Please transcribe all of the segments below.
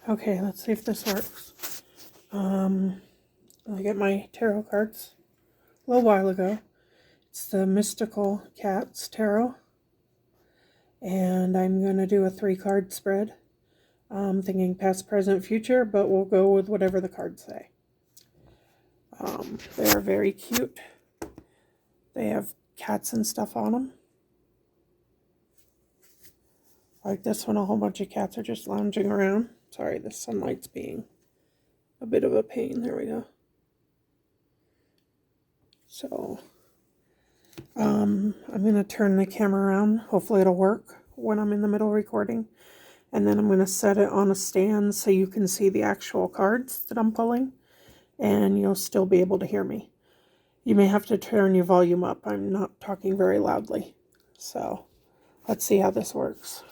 Okay, let's see if this works. I got my tarot cards a little while ago. It's the Mystical Cats Tarot. And I'm going to do a 3-card spread. I'm thinking past, present, future, but we'll go with whatever the cards say. They're very cute. They have cats and stuff on them. Like this one, a whole bunch of cats are just lounging around. Sorry, the sunlight's being a bit of a pain. There we go. So, I'm going to turn the camera around. Hopefully it'll work when I'm in the middle recording. And then I'm going to set it on a stand so you can see the actual cards that I'm pulling. And you'll still be able to hear me. You may have to turn your volume up. I'm not talking very loudly. So, let's see how this works.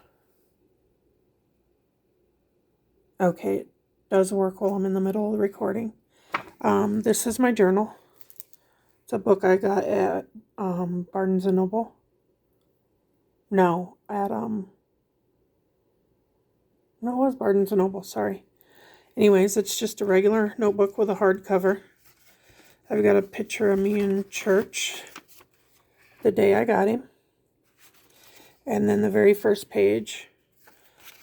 Okay, it does work while I'm in the middle of the recording. This is my journal. It's a book I got at Barnes & Noble. No, it was Barnes & Noble, sorry. Anyways, it's just a regular notebook with a hardcover. I've got a picture of me in church the day I got him. And then the very first page,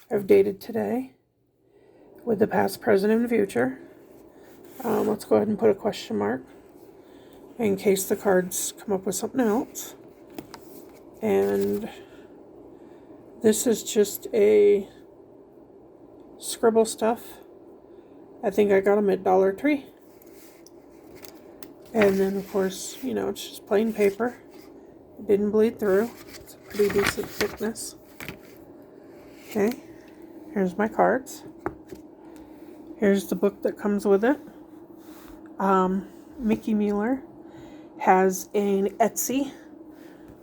I've dated today with the past, present, and future. Let's go ahead and put a question mark in case the cards come up with something else. And this is just a scribble stuff. I think I got them at Dollar Tree. And then, of course, it's just plain paper. It didn't bleed through. It's a pretty decent thickness. Okay, here's my cards. Here's the book that comes with it. Mickey Mueller has an Etsy.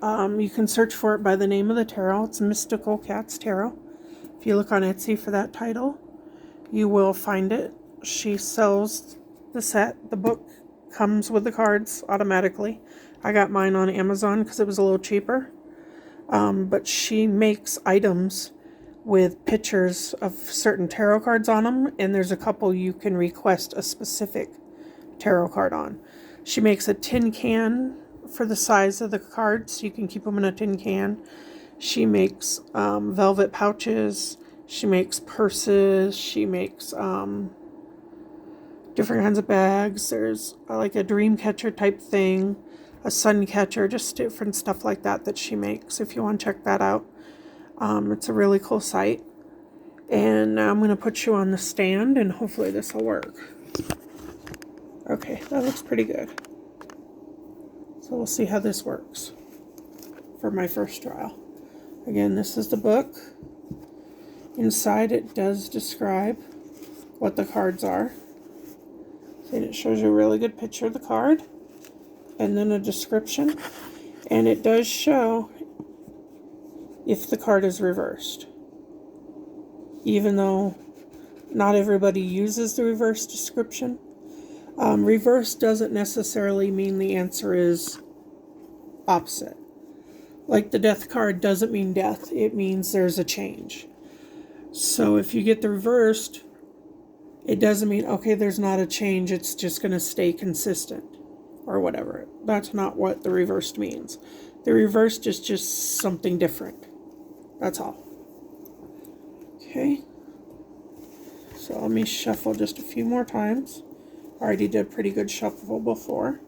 You can search for it by the name of the tarot. It's Mystical Cats Tarot. If you look on Etsy for that title, you will find it. She sells the set. The book comes with the cards automatically. I got mine on Amazon because it was a little cheaper. But she makes items with pictures of certain tarot cards on them, and there's a couple you can request a specific tarot card on. She makes a tin can for the size of the cards, so you can keep them in a tin can. She makes velvet pouches. She makes purses. She makes different kinds of bags. There's like a dream catcher type thing, a sun catcher, just different stuff like that she makes. If you want to check that out, it's a really cool site. And I'm going to put you on the stand, and hopefully this will work. Okay, that looks pretty good. So we'll see how this works for my first trial. Again, this is the book. Inside it does describe what the cards are. And it shows you a really good picture of the card. And then a description. And it does show if the card is reversed. Even though not everybody uses the reverse description. Reverse doesn't necessarily mean the answer is opposite. Like the death card doesn't mean death. It means there's a change. So if you get the reversed, it doesn't mean, okay, there's not a change. It's just going to stay consistent or whatever. That's not what the reversed means. The reversed is just something different. That's all. Okay. So let me shuffle just a few more times. I already did a pretty good shuffle before.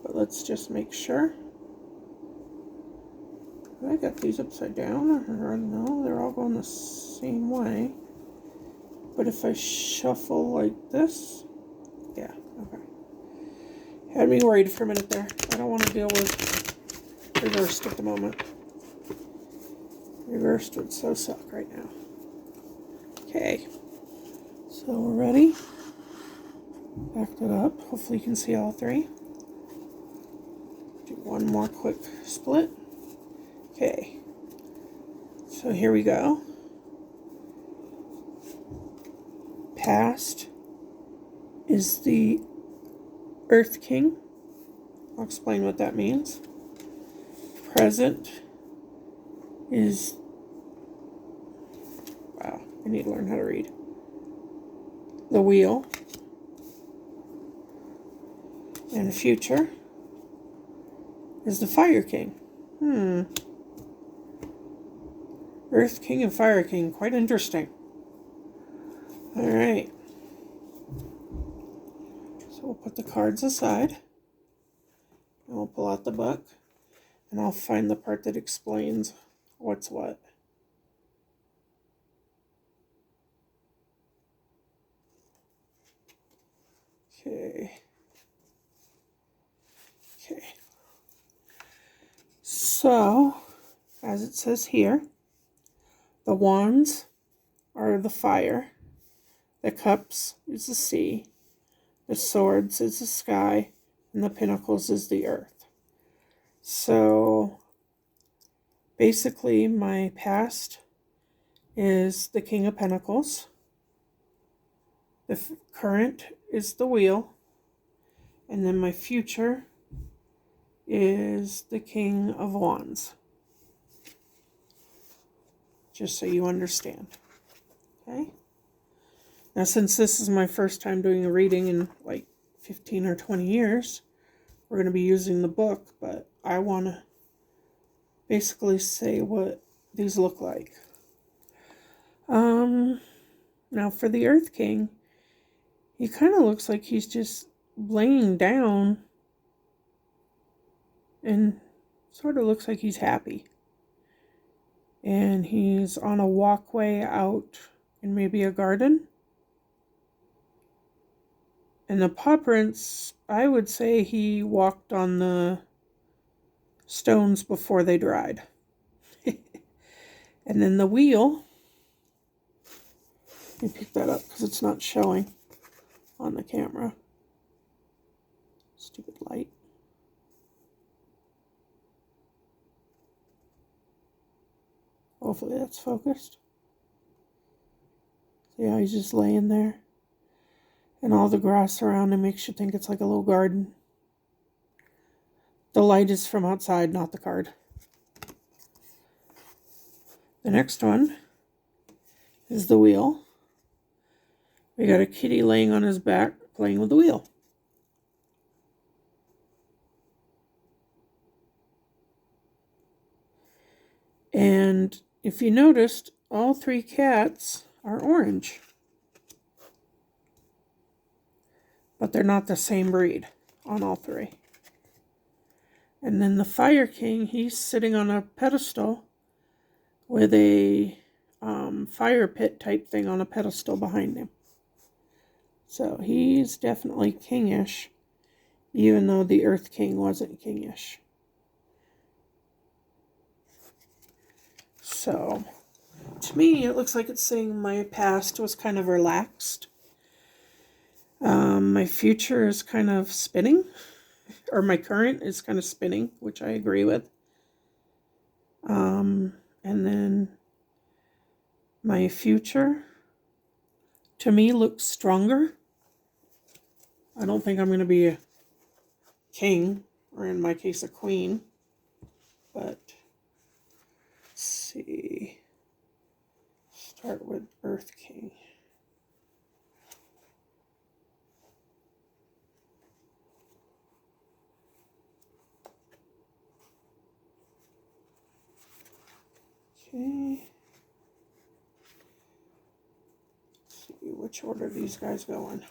But let's just make sure. I got these upside down, or no, they're all going the same way. But if I shuffle like this, yeah, okay. Had me worried for a minute there. I don't want to deal with reversed at the moment. Reversed would so suck right now. Okay, so we're ready. Backed it up. Hopefully you can see all three. Do one more quick split. Okay, so here we go. Past is the Earth King. I'll explain what that means. Present is, wow, I need to learn how to read. the Wheel. And Future is the Fire King. Earth King and Fire King. Quite interesting. Alright. So we'll put the cards aside. And we'll pull out the book. And I'll find the part that explains what's what. Okay. So, as it says here, the wands are the fire, the cups is the sea, the swords is the sky, and the pinnacles is the earth. So, basically, my past is the King of Pentacles. The current is the Wheel. And then my future is the King of Wands. Just so you understand. Okay? Now, since this is my first time doing a reading in like 15 or 20 years, we're going to be using the book, but I want to basically say what these look like. Now for the Earth King, he kind of looks like he's just laying down and sort of looks like he's happy. And he's on a walkway out in maybe a garden. And the paw prints, I would say he walked on the stones before they dried. And then the wheel, let me pick that up because it's not showing on the camera. Stupid light. Hopefully that's focused. Yeah, he's just laying there. And all the grass around him makes you think it's like a little garden. The light is from outside, not the card. The next one is the wheel. We got a kitty laying on his back playing with the wheel. And if you noticed, all three cats are orange. But they're not the same breed on all three. And then the Fire King, he's sitting on a pedestal with a fire pit type thing on a pedestal behind him. So he's definitely kingish, even though the Earth King wasn't kingish. So, to me, it looks like it's saying my past was kind of relaxed. My future is kind of spinning, or my current is kind of spinning, which I agree with. And then my future, to me, looks stronger. I don't think I'm going to be a king, or in my case, a queen. But, let's see. Start with Earth King. Okay. Let's see which order these guys go in.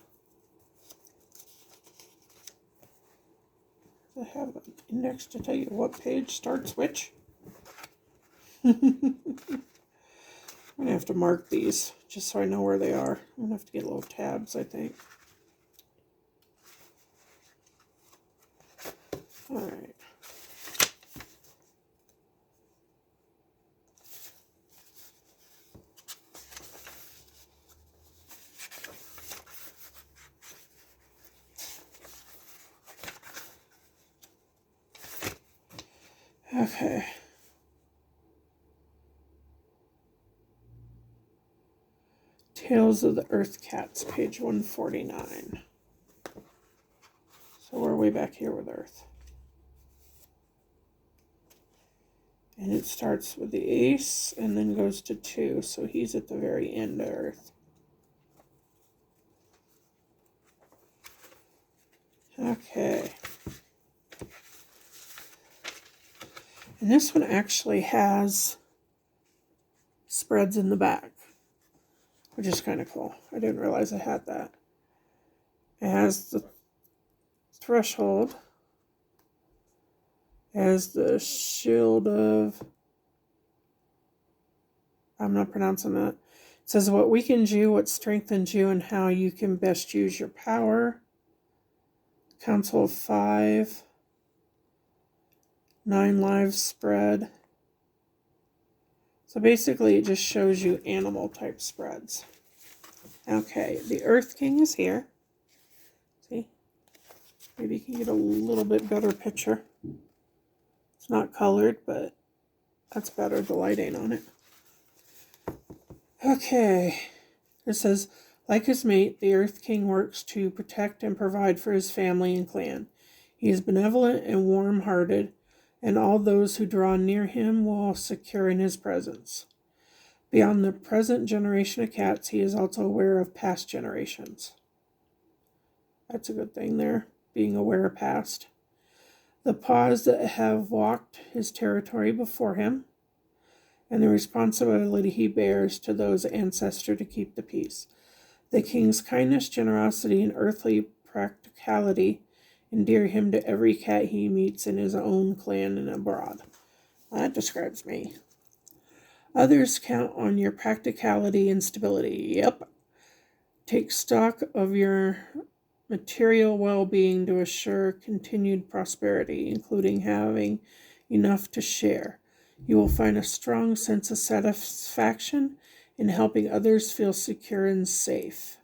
I have an index to tell you what page starts which. I'm going to have to mark these just so I know where they are. I'm going to have to get little tabs, I think. Alright. Okay. Tales of the Earth Cats, page 149. So we're way back here with Earth. And it starts with the ace and then goes to 2, so he's at the very end of Earth. Okay. And this one actually has spreads in the back, which is kind of cool. I didn't realize I had that. It has the threshold, it has the shield of, I'm not pronouncing that. It says what weakens you, what strengthens you, and how you can best use your power. Council of 5, 9 lives spread. So basically it just shows you animal type spreads. Okay, the Earth King is here. See? Maybe you can get a little bit better picture. It's not colored, but that's better. The light ain't on it. Okay. It says, like his mate, the Earth King works to protect and provide for his family and clan. He is benevolent and warm-hearted, and all those who draw near him will secure in his presence. Beyond the present generation of cats, he is also aware of past generations. That's a good thing there, being aware of past. The paws that have walked his territory before him, and the responsibility he bears to those ancestors to keep the peace. The king's kindness, generosity, and earthly practicality endear him to every cat he meets in his own clan and abroad. That describes me. Others count on your practicality and stability. Yep. Take stock of your material well-being to assure continued prosperity, including having enough to share. You will find a strong sense of satisfaction in helping others feel secure and safe,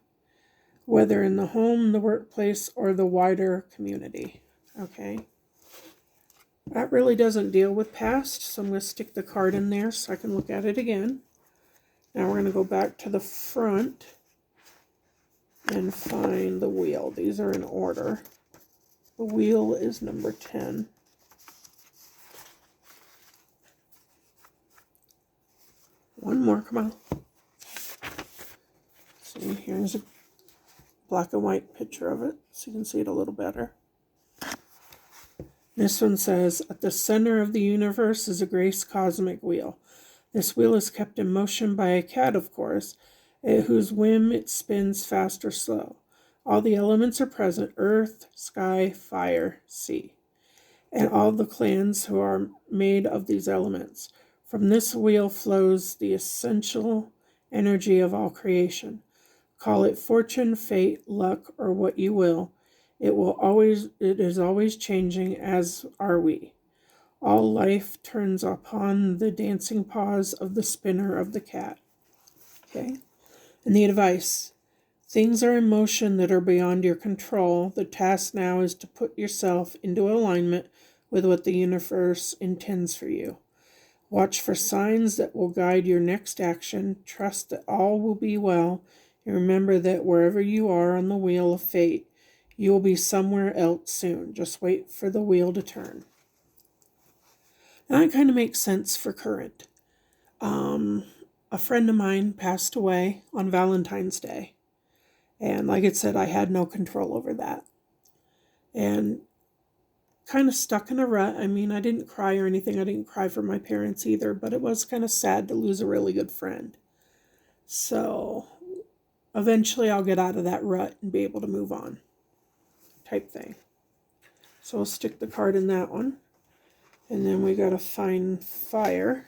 whether in the home, the workplace, or the wider community. Okay. That really doesn't deal with past, so I'm going to stick the card in there so I can look at it again. Now we're going to go back to the front and find the wheel. These are in order. The wheel is number 10. One more, come on. See, here's a black and white picture of it, so you can see it a little better. This one says, at the center of the universe is a grace cosmic wheel. This wheel is kept in motion by a cat, of course, at whose whim it spins fast or slow. All the elements are present, earth, sky, fire, sea, and all the clans who are made of these elements. From this wheel flows the essential energy of all creation. Call it fortune, fate, luck, or what you will. It is always changing, as are we. All life turns upon the dancing paws of the spinner of the cat. Okay? And the advice. Things are in motion that are beyond your control. The task now is to put yourself into alignment with what the universe intends for you. Watch for signs that will guide your next action. Trust that all will be well. And remember that wherever you are on the wheel of fate, you will be somewhere else soon. Just wait for the wheel to turn. Now that kind of makes sense for current. A friend of mine passed away on Valentine's Day. And like I said, I had no control over that. And kind of stuck in a rut. I mean, I didn't cry or anything. I didn't cry for my parents either, but it was kind of sad to lose a really good friend. So eventually I'll get out of that rut and be able to move on, type thing. So we'll stick the card in that one. And then we got to find fire.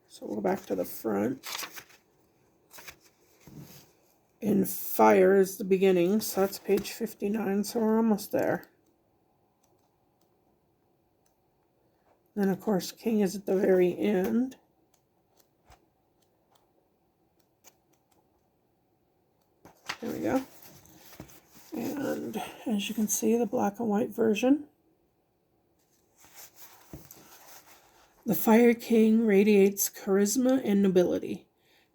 So we'll go back to the front. And fire is the beginning, so that's page 59, so we're almost there. Then, of course, king is at the very end. There we go. And as you can see, the black and white version. The Fire King radiates charisma and nobility.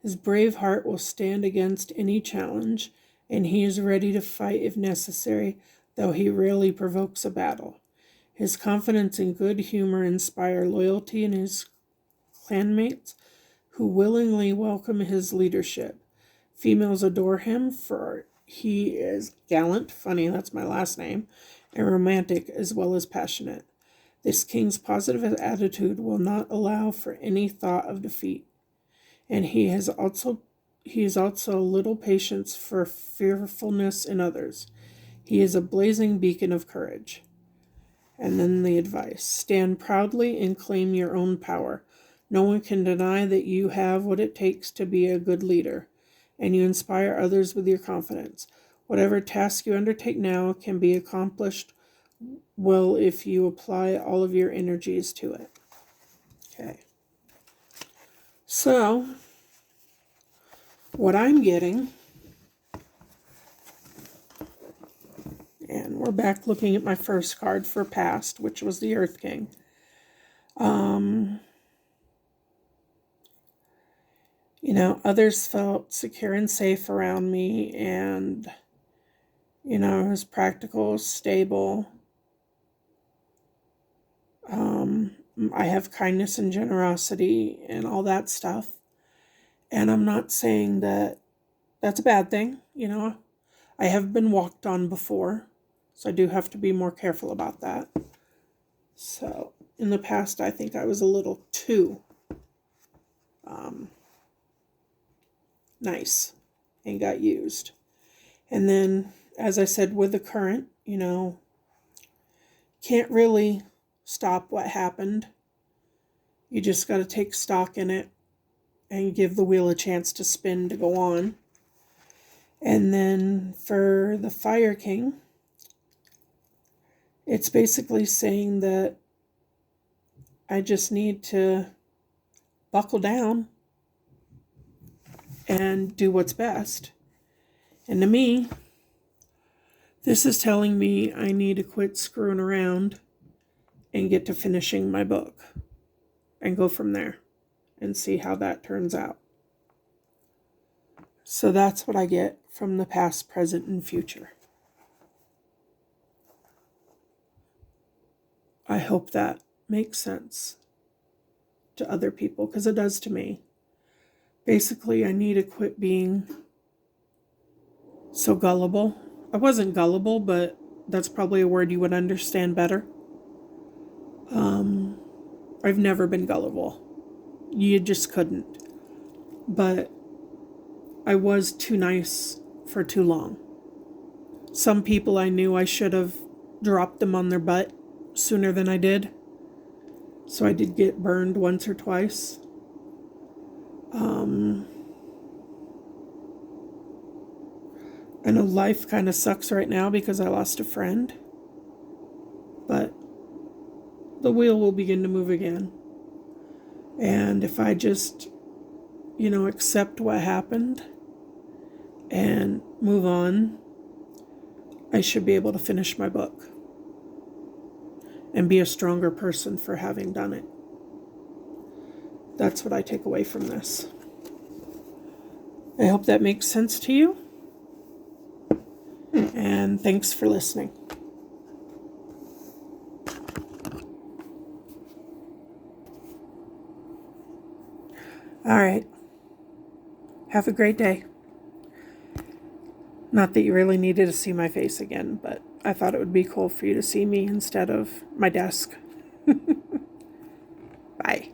His brave heart will stand against any challenge, and he is ready to fight if necessary, though he rarely provokes a battle. His confidence and good humor inspire loyalty in his clanmates, who willingly welcome his leadership. Females adore him, for he is gallant, funny, that's my last name, and romantic as well as passionate. This king's positive attitude will not allow for any thought of defeat, and he is also little patience for fearfulness in others. He is a blazing beacon of courage. And then the advice: stand proudly and claim your own power. No one can deny that you have what it takes to be a good leader, and you inspire others with your confidence. Whatever task you undertake now can be accomplished well if you apply all of your energies to it. Okay. So, what I'm getting, and we're back looking at my first card for past, which was the Earth King. Others felt secure and safe around me, and, it was practical, stable. I have kindness and generosity and all that stuff. And I'm not saying that that's a bad thing. I have been walked on before, so I do have to be more careful about that. So, in the past, I think I was a little too nice and got used. And then, as I said, with the current, can't really stop what happened. You just got to take stock in it and give the wheel a chance to spin to go on. And then for the Fire King, it's basically saying that I just need to buckle down and do what's best. And to me, this is telling me I need to quit screwing around and get to finishing my book and go from there and see how that turns out. So that's what I get from the past, present, and future. I hope that makes sense to other people, because it does to me. Basically, I need to quit being so gullible. I wasn't gullible, but that's probably a word you would understand better. I've never been gullible. You just couldn't. But I was too nice for too long. Some people I knew I should have dropped them on their butt sooner than I did. So I did get burned once or twice. I know life kind of sucks right now because I lost a friend. But the wheel will begin to move again. And if I just, accept what happened and move on, I should be able to finish my book and be a stronger person for having done it. That's what I take away from this. I hope that makes sense to you. And thanks for listening. All right. Have a great day. Not that you really needed to see my face again, but I thought it would be cool for you to see me instead of my desk. Bye.